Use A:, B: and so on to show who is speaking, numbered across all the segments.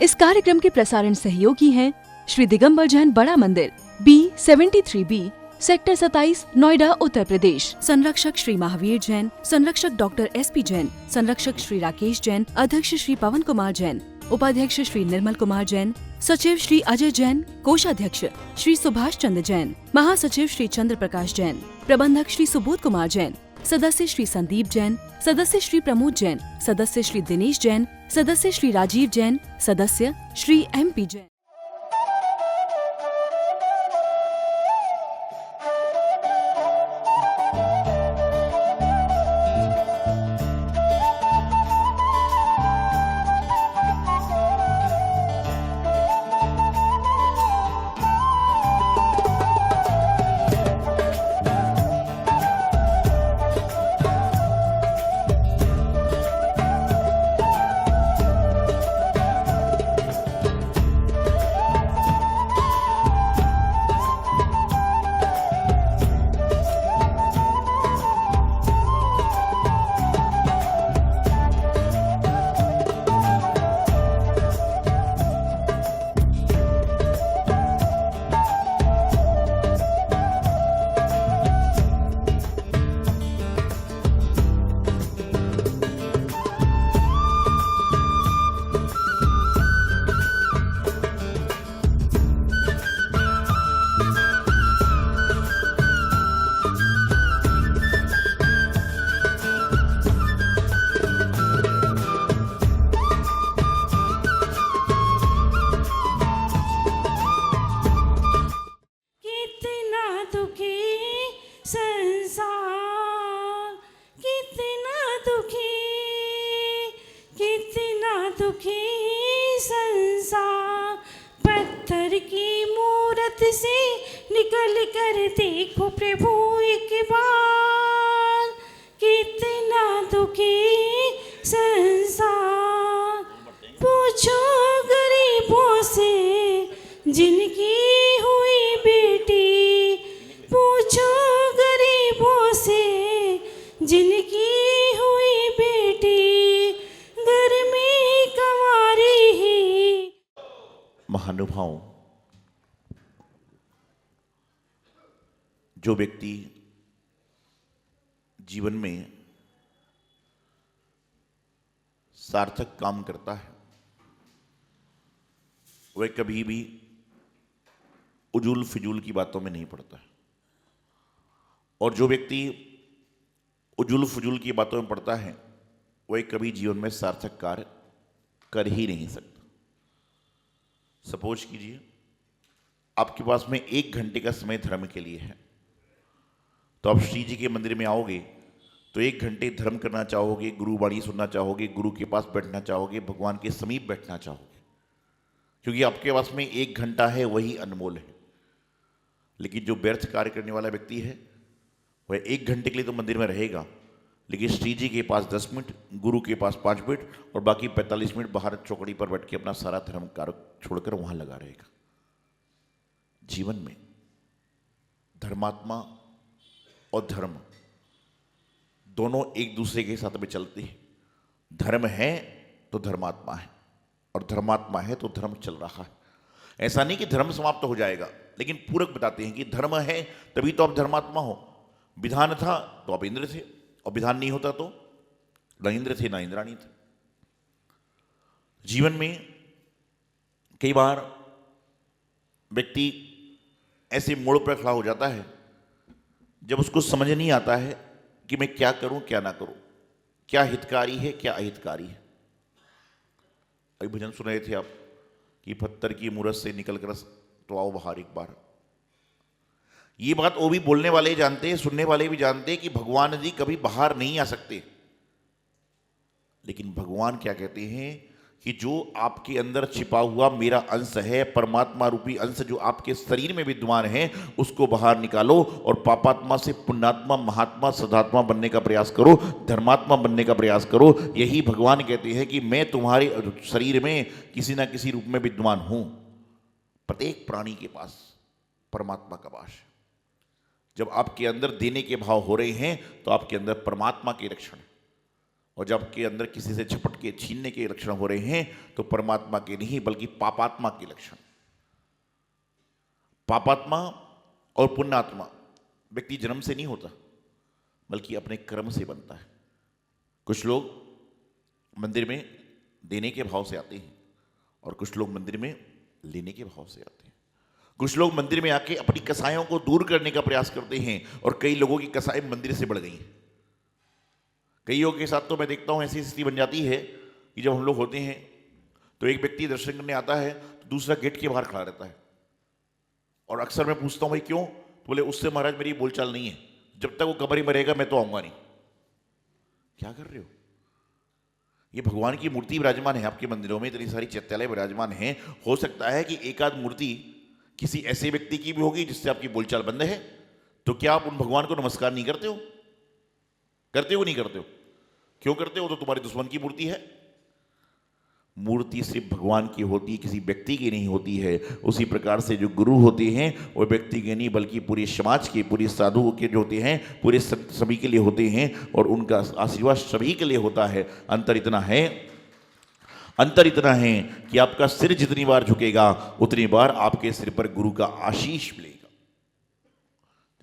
A: इस कार्यक्रम के प्रसारण सहयोगी हैं श्री दिगंबर जैन बड़ा मंदिर, B73B, सेक्टर 27, नोएडा, उत्तर प्रदेश। संरक्षक श्री महावीर जैन, संरक्षक डॉक्टर SP जैन, संरक्षक श्री राकेश जैन, अध्यक्ष श्री पवन कुमार जैन, उपाध्यक्ष श्री निर्मल कुमार जैन, सचिव श्री अजय जैन, कोषाध्यक्ष श्री सुभाष चंद्र जैन, महासचिव श्री चंद्र प्रकाश जैन, प्रबंधक श्री सुबोध कुमार जैन, सदस्य श्री संदीप जैन, सदस्य श्री प्रमोद जैन, सदस्य श्री दिनेश जैन, सदस्य श्री राजीव जैन, सदस्य श्री MP जैन।
B: से निकल कर देखो प्रभु एक बार, कितना दुखी संसार। पूछो गरीबों से जिनकी हुई बेटी, पूछो गरीबों से जिनकी हुई बेटी, घर में कंवारी ही।
C: महानुभाव, जो व्यक्ति जीवन में सार्थक काम करता है वह कभी भी उजूल फिजूल की बातों में नहीं पड़ता है, और जो व्यक्ति उजूल फिजूल की बातों में पड़ता है वह कभी जीवन में सार्थक कार्य कर ही नहीं सकता। सपोज कीजिए आपके पास में 1 घंटे का समय धर्म के लिए है, तो आप श्री जी के मंदिर में आओगे तो 1 घंटे धर्म करना चाहोगे, गुरुवाणी सुनना चाहोगे, गुरु के पास बैठना चाहोगे, भगवान के समीप बैठना चाहोगे, क्योंकि आपके पास में 1 घंटा है, वही अनमोल है। लेकिन जो व्यर्थ कार्य करने वाला व्यक्ति है वह 1 घंटे के लिए तो मंदिर में रहेगा, लेकिन श्री जी के पास 10 मिनट, गुरु के पास 5 मिनट और बाकी 45 मिनट बाहर चौकड़ी पर बैठ के अपना सारा धर्म कार्य छोड़कर वहां लगा रहेगा। जीवन में धर्मात्मा और धर्म दोनों एक दूसरे के साथ में चलते हैं। धर्म है तो धर्मात्मा है, और धर्मात्मा है तो धर्म चल रहा है। ऐसा नहीं कि धर्म समाप्त हो जाएगा, लेकिन पूरक बताते हैं कि धर्म है तभी तो आप धर्मात्मा हो। विधान था तो आप इंद्र थे, और विधान नहीं होता तो न इंद्र थे ना इंद्राणी थे। जीवन में कई बार व्यक्ति ऐसे मोड़ पर खड़ा हो जाता है जब उसको समझ नहीं आता है कि मैं क्या करूं क्या ना करूं, क्या हितकारी है क्या अहितकारी है। अभी भजन सुन रहे थे आप कि पत्थर की मूरत से निकलकर तो आओ बाहर एक बार। ये बात वो भी बोलने वाले जानते हैं, सुनने वाले भी जानते हैं कि भगवान जी कभी बाहर नहीं आ सकते, लेकिन भगवान क्या कहते हैं कि जो आपके अंदर छिपा हुआ मेरा अंश है, परमात्मा रूपी अंश जो आपके शरीर में विद्यमान है, उसको बाहर निकालो और पापात्मा से पुण्यात्मा, महात्मा, सदात्मा बनने का प्रयास करो, धर्मात्मा बनने का प्रयास करो। यही भगवान कहते हैं कि मैं तुम्हारे शरीर में किसी ना किसी रूप में विद्यमान हूं। प्रत्येक प्राणी के पास परमात्मा का वास है। जब आपके अंदर देने के भाव हो रहे हैं तो आपके अंदर परमात्मा के लक्षण, और जब आपके अंदर किसी से झपट के छीनने के लक्षण हो रहे हैं तो परमात्मा के नहीं बल्कि पापात्मा के लक्षण। पापात्मा और पुण्यात्मा व्यक्ति जन्म से नहीं होता बल्कि अपने कर्म से बनता है। कुछ लोग मंदिर में देने के भाव से आते हैं और कुछ लोग मंदिर में लेने के भाव से आते हैं। कुछ लोग मंदिर में आके अपनी कसायों को दूर करने का प्रयास करते हैं और कई लोगों की कसाई मंदिर से बढ़ गई हैं। कई लोगों के साथ तो मैं देखता हूं ऐसी स्थिति बन जाती है कि जब हम लोग होते हैं तो एक व्यक्ति दर्शन करने आता है तो दूसरा गेट के बाहर खड़ा रहता है और अक्सर मैं पूछता हूं भाई क्यों, तो बोले उससे महाराज मेरी बोलचाल नहीं है, जब तक वो कब्र में रहेगा मैं तो आऊंगा नहीं। क्या कर रहे हो? ये भगवान की मूर्ति विराजमान है आपके मंदिरों में, इतनी सारी चैत्यालय विराजमान हैं। हो सकता है कि एक आध मूर्ति किसी ऐसे व्यक्ति की भी होगी जिससे आपकी बोलचाल बंद है, तो क्या आप उन भगवान को नमस्कार नहीं करते हो? करते हो नहीं करते हो? क्यों करते हो? तो तुम्हारे दुश्मन की मूर्ति है। मूर्ति सिर्फ भगवान की होती है, किसी व्यक्ति की नहीं होती है। उसी प्रकार से जो गुरु होते हैं वो व्यक्ति के नहीं बल्कि पूरे समाज के, पूरे साधुओं के जो होते हैं पूरे सभी के लिए होते हैं और उनका आशीर्वाद सभी के लिए होता है। अंतर इतना है कि आपका सिर जितनी बार झुकेगा उतनी बार आपके सिर पर गुरु का आशीष मिलेगा।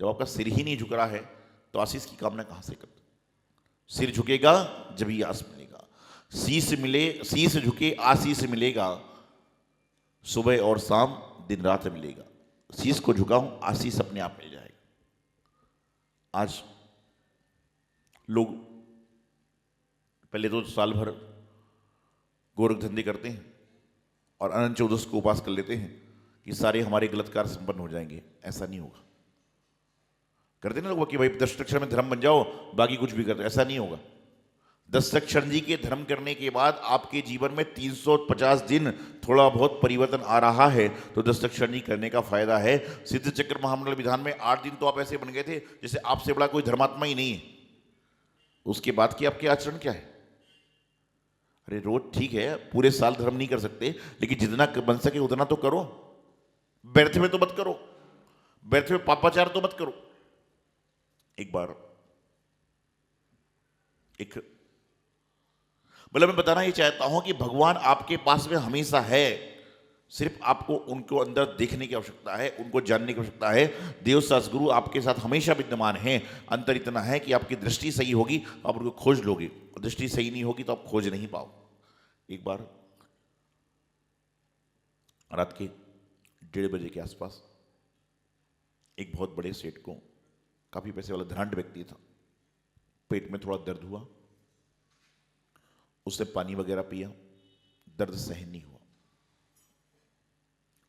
C: जब आपका सिर ही नहीं झुक रहा है तो आशीष की कामना कहां से करते? सिर झुकेगा जब ही आशीष मिलेगा। शीश झुके आशीष मिलेगा, सुबह और शाम दिन रात मिलेगा। शीश को झुकाऊं आशीष अपने आप मिल जाएगा। आज लोग पहले तो साल भर गोरख धंधे करते हैं और अनंत चौदस को उपास कर लेते हैं कि सारे हमारे गलत कार्य संपन्न हो जाएंगे। ऐसा नहीं होगा। करते ना लोग कि भाई 10 क्षण में धर्म बन जाओ, बाकी कुछ भी करते, ऐसा नहीं होगा। 10 क्षण जी के धर्म करने के बाद आपके जीवन में 350 दिन थोड़ा बहुत परिवर्तन आ रहा है तो 10 क्षण जी करने का फायदा है। सिद्ध चक्र महामंडल विधान में 8 दिन तो आप ऐसे बन गए थे जैसे आपसे बड़ा कोई धर्मात्मा ही नहीं है। उसके बाद की आपके आचरण क्या है? अरे रोज ठीक है, पूरे साल धर्म नहीं कर सकते लेकिन जितना बन सके उतना तो करो। व्यर्थ में तो मत करो, व्यर्थ में पापाचार तो मत करो। एक बार मतलब मैं बताना ये चाहता हूं कि भगवान आपके पास में हमेशा है, सिर्फ आपको उनको अंदर देखने की आवश्यकता है, उनको जानने की आवश्यकता है। देव सद्गुरु आपके साथ हमेशा विद्यमान हैं। अंतर इतना है कि आपकी दृष्टि सही होगी तो आप उनको खोज लोगे और दृष्टि सही नहीं होगी तो आप खोज नहीं पाओ। एक बार रात के 1:30 बजे के आसपास एक बहुत बड़े सेठ को, काफी पैसे वाला धनाढ्य व्यक्ति था, पेट में थोड़ा दर्द हुआ। उसने पानी वगैरह पिया, दर्द सहन नहीं हुआ।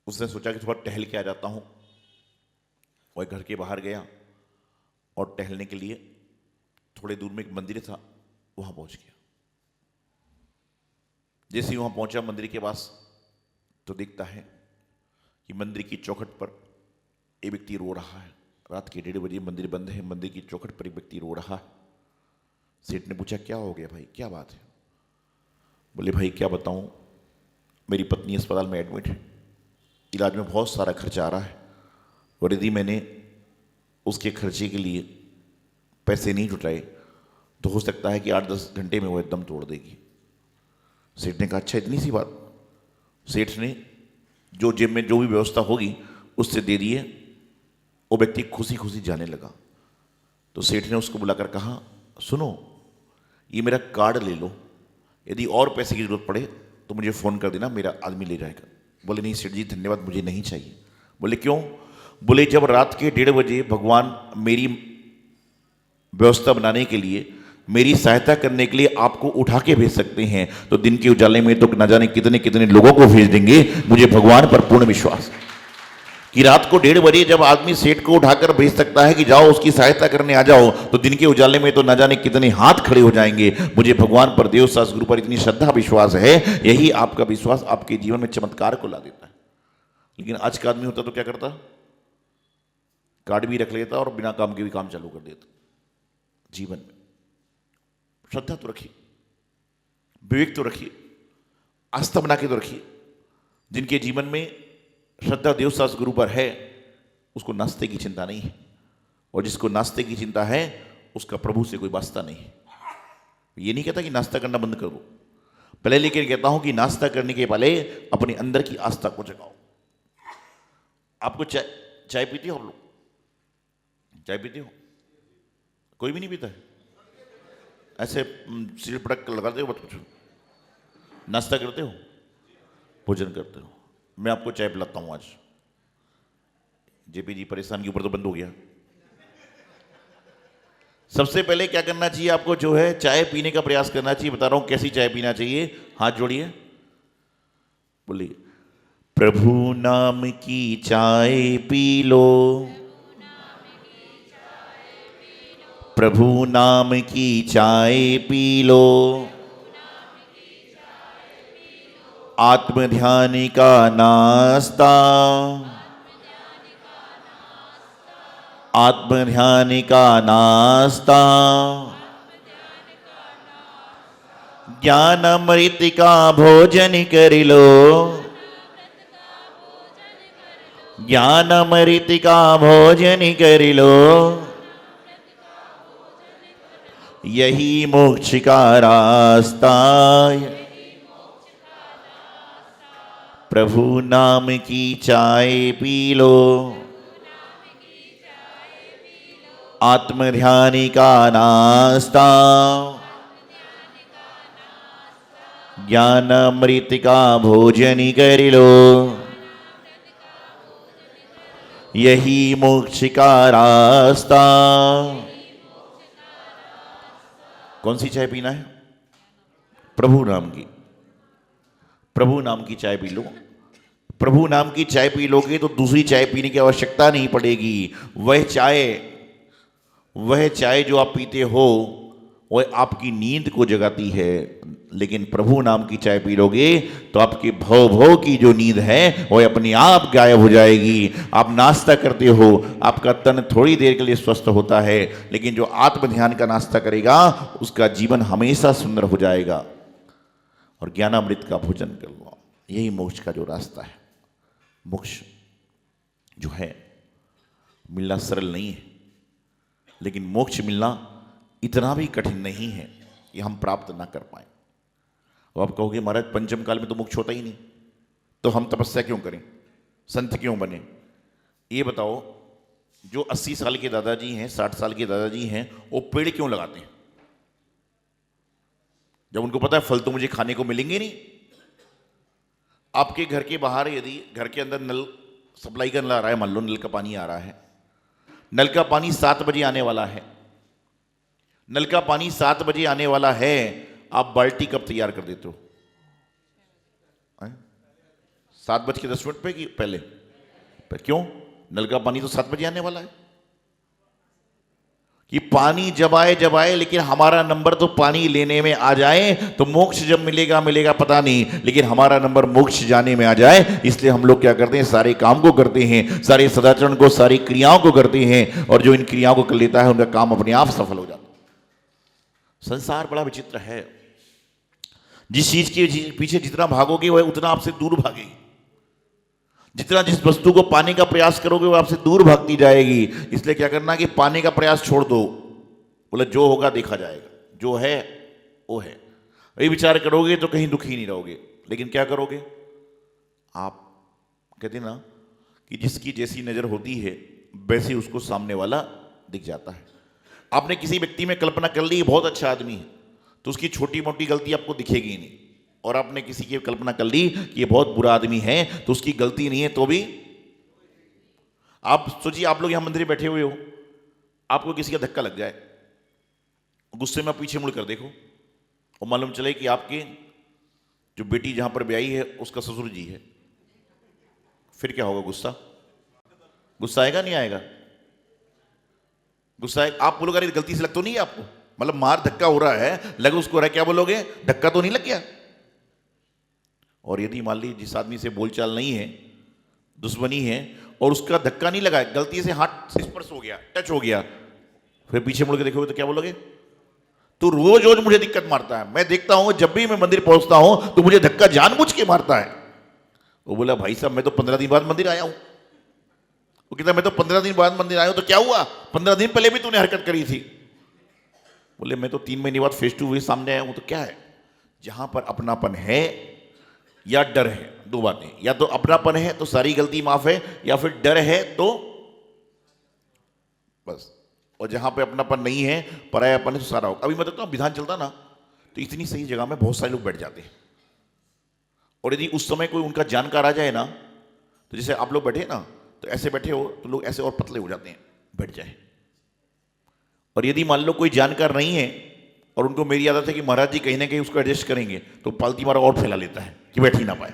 C: उसने सोचा कि थोड़ा टहल के आ जाता हूं। वह घर के बाहर गया और टहलने के लिए थोड़े दूर में एक मंदिर था, वहां पहुंच गया। जैसे ही वहां पहुंचा मंदिर के पास तो देखता है कि मंदिर की चौखट पर एक व्यक्ति रो रहा है। रात के 1:30 बजे मंदिर बंद है, मंदिर की चौखट पर एक व्यक्ति रो रहा है। सेठ ने पूछा क्या हो गया भाई, क्या बात है? बोले भाई क्या बताऊं, मेरी पत्नी अस्पताल में एडमिट है, इलाज में बहुत सारा खर्चा आ रहा है और यदि मैंने उसके खर्चे के लिए पैसे नहीं जुटाए तो हो सकता है कि 8-10 घंटे में वो एकदम तोड़ देगी। सेठ ने कहा अच्छा इतनी सी बात। सेठ ने जो जेब में जो भी व्यवस्था होगी उससे दे दिए। वो व्यक्ति खुशी खुशी जाने लगा। तो सेठ ने उसको बुलाकर कहा सुनो, ये मेरा कार्ड ले लो, यदि और पैसे की जरूरत पड़े तो मुझे फ़ोन कर देना, मेरा आदमी ले जाएगा। बोले नहीं सेठ जी धन्यवाद, मुझे नहीं चाहिए। बोले क्यों? बोले जब रात के 1:30 बजे भगवान मेरी व्यवस्था बनाने के लिए, मेरी सहायता करने के लिए आपको उठा के भेज सकते हैं तो दिन के उजाले में तो न जाने कितने कितने लोगों को भेज देंगे। मुझे भगवान पर पूर्ण विश्वास है कि रात को 1:30 बजे जब आदमी सेठ को उठाकर भेज सकता है कि जाओ उसकी सहायता करने आ जाओ, तो दिन के उजाले में तो न जाने कितने हाथ खड़े हो जाएंगे। मुझे भगवान पर, देव सद्गुरु पर इतनी श्रद्धा विश्वास है। यही आपका विश्वास आपके जीवन में चमत्कार को ला देता है। लेकिन आज का आदमी होता तो क्या करता? कार्ड भी रख लेता और बिना काम के भी काम चालू कर देता। जीवन में श्रद्धा तो रखिए, विवेक तो रखिए, आस्था बना के तो रखिए। जिनके जीवन में श्रद्धा देव सद्गुरु पर है उसको नास्ते की चिंता नहीं है, और जिसको नास्ते की चिंता है उसका प्रभु से कोई वास्ता नहीं है। ये नहीं कहता कि नाश्ता करना बंद कर दो, पहले लेकिन कहता हूं कि नाश्ता करने के पहले अपने अंदर की आस्था को जगाओ। आपको चाय पीती हो? आप लोग चाय पीते हो? कोई भी नहीं पीता है? ऐसे सिर पटक कर लगाते हो? मत पूछो। नाश्ता करते हो, भोजन करते हो? मैं आपको चाय पिलाता हूं आज। जेपी जी परेशान के ऊपर तो बंद हो गया। सबसे पहले क्या करना चाहिए आपको? जो है चाय पीने का प्रयास करना चाहिए। बता रहा हूं कैसी चाय पीना चाहिए। हाथ जोड़िए, बोलिए, प्रभु नाम की चाय पी लो, प्रभु नाम की चाय पी लो, आत्म ध्यान का नाश्ता, आत्म ध्यान का नाश्ता, ज्ञान अमृत का भोजन कर लो, ज्ञान अमृत का भोजन कर लो, यही मोक्ष का रास्ता। प्रभु नाम की चाय पी लो, आत्म ध्यान का नाश्ता, ज्ञान अमृत का भोजन कर लो, यही मोक्ष का रास्ता। कौन सी चाय पीना है? प्रभु नाम की। प्रभु नाम की चाय पी लो। प्रभु नाम की चाय पी लोगे तो दूसरी चाय पीने की आवश्यकता नहीं पड़ेगी। वह चाय जो आप पीते हो वह आपकी नींद को जगाती है, लेकिन प्रभु नाम की चाय पी लोगे तो आपकी भव की जो नींद है वह अपने आप गायब हो जाएगी। आप नाश्ता करते हो, आपका तन थोड़ी देर के लिए स्वस्थ होता है, लेकिन जो आत्म ध्यान का नाश्ता करेगा उसका जीवन हमेशा सुंदर हो जाएगा। और ज्ञानामृत का भोजन कर लो, यही मोक्ष का जो रास्ता है। मोक्ष जो है मिलना सरल नहीं है, लेकिन मोक्ष मिलना इतना भी कठिन नहीं है कि हम प्राप्त ना कर पाए। और आप कहोगे महाराज पंचम काल में तो मोक्ष होता ही नहीं, तो हम तपस्या क्यों करें, संत क्यों बने? ये बताओ, जो 80 साल के दादाजी हैं, 60 साल के दादाजी हैं, वो पेड़ क्यों लगाते हैं जब उनको पता है फल तो मुझे खाने को मिलेंगे नहीं? आपके घर के बाहर यदि घर के अंदर नल सप्लाई का नल आ रहा है, मान लो नल का पानी आ रहा है, नल का पानी 7 बजे आने वाला है, नल का पानी 7 बजे आने वाला है, आप बाल्टी कब तैयार कर देते हो? 7:10 पे कि पहले? क्यों? नल का पानी तो 7 बजे आने वाला है। कि पानी जब आए, लेकिन हमारा नंबर तो पानी लेने में आ जाए तो मोक्ष जब मिलेगा पता नहीं, लेकिन हमारा नंबर मोक्ष जाने में आ जाए। इसलिए हम लोग क्या करते हैं, सारे काम को करते हैं, सारे सदाचरण को, सारी क्रियाओं को करते हैं, और जो इन क्रियाओं को कर लेता है उनका काम अपने आप सफल हो जाता है। संसार बड़ा विचित्र है। जिस चीज के पीछे जितना भागोगे वह उतना आपसे दूर भागेगी, जितना जिस वस्तु को पाने का प्रयास करोगे वो आपसे दूर भागती जाएगी। इसलिए क्या करना कि पाने का प्रयास छोड़ दो, बोले जो होगा देखा जाएगा, जो है वो है। ये विचार करोगे तो कहीं दुखी नहीं रहोगे। लेकिन क्या करोगे आप? कहते ना कि जिसकी जैसी नजर होती है वैसे उसको सामने वाला दिख जाता है। आपने किसी व्यक्ति में कल्पना कर ली बहुत अच्छा आदमी है, तो उसकी छोटी मोटी गलती आपको दिखेगी ही नहीं। और आपने किसी की कल्पना कर ली कि ये बहुत बुरा आदमी है, तो उसकी गलती नहीं है तो भी आप सोचिए, आप लोग यहां मंदिर में बैठे हुए हो, आपको किसी का धक्का लग जाए, गुस्से में पीछे मुड़ कर देखो और मालूम चले कि आपकी जो बेटी जहां पर ब्याही है उसका ससुर जी है, फिर क्या होगा? गुस्सा आएगा नहीं आएगा? गुस्सा आएगा। आप बोलोगे अरे गलती से लग तो नहीं है आपको, मतलब मार धक्का हो रहा है, लगे उसको रहा, क्या बोलोगे? धक्का तो नहीं लग गया? और यदि मान लीजिए जिस आदमी से बोलचाल नहीं है, दुश्मनी है, और उसका धक्का नहीं लगा, गलती से हाथ से स्पर्श हो गया, टच हो गया, फिर पीछे मुड़ के देखोगे तो क्या बोलोगे? तो रोज रोज मुझे दिक्कत मारता है, मैं देखता हूं जब भी मैं मंदिर पहुंचता हूं तो मुझे धक्का जानबूझ के मारता है। वो बोला भाई साहब मैं तो 15 दिन बाद मंदिर आया हूं। वो कहता मैं तो 15 दिन बाद मंदिर आया हूं, तो क्या हुआ? 15 दिन पहले भी तूने हरकत करी थी। बोले मैं तो 3 महीने बाद फेस टू फेस सामने आया हूं। तो क्या है, जहां पर अपनापन है या डर है, दो बातें, या तो अपनापन है तो सारी गलती माफ है, या फिर डर है तो बस। और जहां पे अपनापन नहीं है, परायापन है, तो सारा होगा। अभी मैं देखता हूं विधान चलता ना, तो इतनी सही जगह में बहुत सारे लोग बैठ जाते हैं, और यदि उस समय कोई उनका जानकार आ जाए ना, तो जैसे आप लोग बैठे ना, तो ऐसे बैठे हो तो लोग ऐसे और पतले हो जाते हैं, बैठ जाए। और यदि मान लो कोई जानकार नहीं है और उनको मेरी आदत है कि महाराज जी कहीं ना कहीं उसको एडजस्ट करेंगे, तो पालती मारा और फैला लेता है कि बैठ ही ना पाए।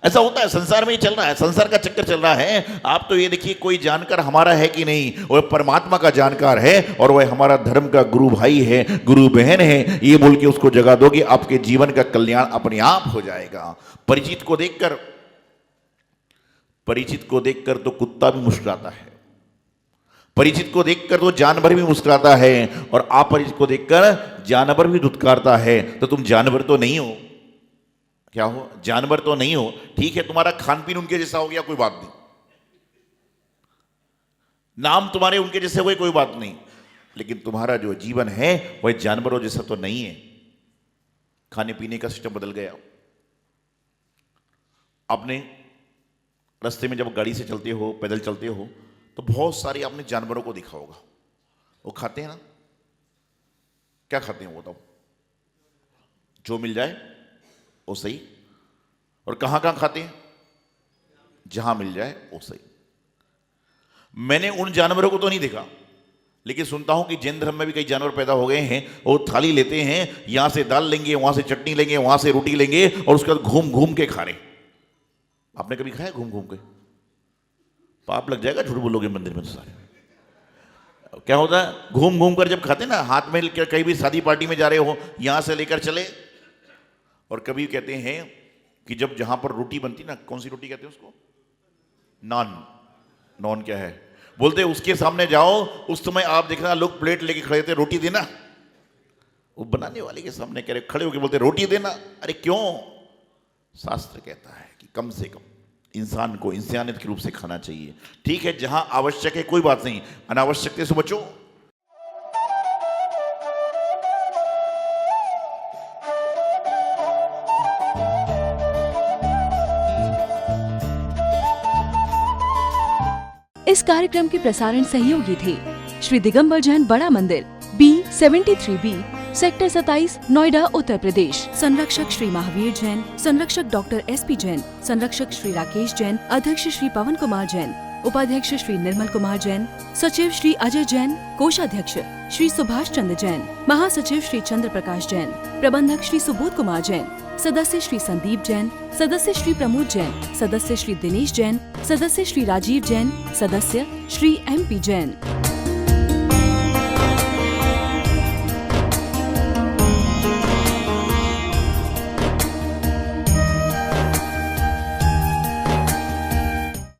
C: ऐसा होता है, संसार में ही चल रहा है, संसार का चक्कर चल रहा है। आप तो ये देखिए कोई जानकार हमारा है कि नहीं, वह परमात्मा का जानकार है और वह हमारा धर्म का गुरु भाई है, गुरु बहन है, ये बोल के उसको जगा दोगे, आपके जीवन का कल्याण अपने आप हो जाएगा। परिचित को देखकर तो कुत्ता भी मुस्कुराता है, परिचित को देखकर तो जानवर भी मुस्कुराता है, और अपरिचित को देखकर जानवर भी धुतकारता है। तो तुम जानवर तो नहीं हो, क्या हो, जानवर तो नहीं हो। ठीक है, तुम्हारा खान पीन उनके जैसा हो गया, कोई बात नहीं, नाम तुम्हारे उनके जैसे हुए, कोई बात नहीं, लेकिन तुम्हारा जो जीवन है वह जानवरों जैसा तो नहीं है। खाने पीने का सिस्टम बदल गया। आपने रास्ते में जब गाड़ी से चलते हो, पैदल चलते हो, तो बहुत सारे आपने जानवरों को देखा होगा, वो खाते हैं ना। क्या खाते हैं वो, बताओ? जो मिल जाए वो सही। और कहां कहां खाते हैं? जहां मिल जाए वो सही। मैंने उन जानवरों को तो नहीं देखा, लेकिन सुनता हूं कि जैन धर्म में भी कई जानवर पैदा हो गए हैं। वो थाली लेते हैं, यहां से दाल लेंगे, वहां से चटनी लेंगे, वहां से रोटी लेंगे, और उसके बाद घूम घूम के खा रहे। आपने कभी खाया घूम घूम के? पाप लग जाएगा, झूठ बोलोगे मंदिर में तो सारे। क्या होता है, घूम घूम कर जब खाते ना, हाथ में कहीं भी शादी पार्टी में जा रहे हो, यहां से लेकर चले। और कभी कहते हैं कि जब जहां पर रोटी बनती ना, कौन सी रोटी कहते हैं उसको? नान। नॉन क्या है? बोलते उसके सामने जाओ, उस समय आप देखना लोग प्लेट लेके खड़े थे, रोटी देना। वो बनाने वाले के सामने कह रहे, खड़े होके बोलते रोटी देना। अरे क्यों? शास्त्र कहता है कि कम से कम इंसान को इंसानियत के रूप से खाना चाहिए। ठीक है, जहां आवश्यक है कोई बात नहीं, अनावश्यकता से बचो।
A: इस कार्यक्रम के प्रसारण सहयोगी थे श्री दिगंबर जैन बड़ा मंदिर, B73B, सेक्टर 27, नोएडा, उत्तर प्रदेश। संरक्षक श्री महावीर जैन, संरक्षक डॉक्टर SP जैन, संरक्षक श्री राकेश जैन, अध्यक्ष श्री पवन कुमार जैन, उपाध्यक्ष श्री निर्मल कुमार जैन, सचिव श्री अजय जैन, कोषाध्यक्ष श्री सुभाष चंद्र जैन, महासचिव श्री चंद्र प्रकाश जैन, प्रबंधक श्री सुबोध कुमार जैन, सदस्य श्री संदीप जैन, सदस्य श्री प्रमोद जैन, सदस्य श्री दिनेश जैन, सदस्य श्री राजीव जैन, सदस्य श्री MP जैन।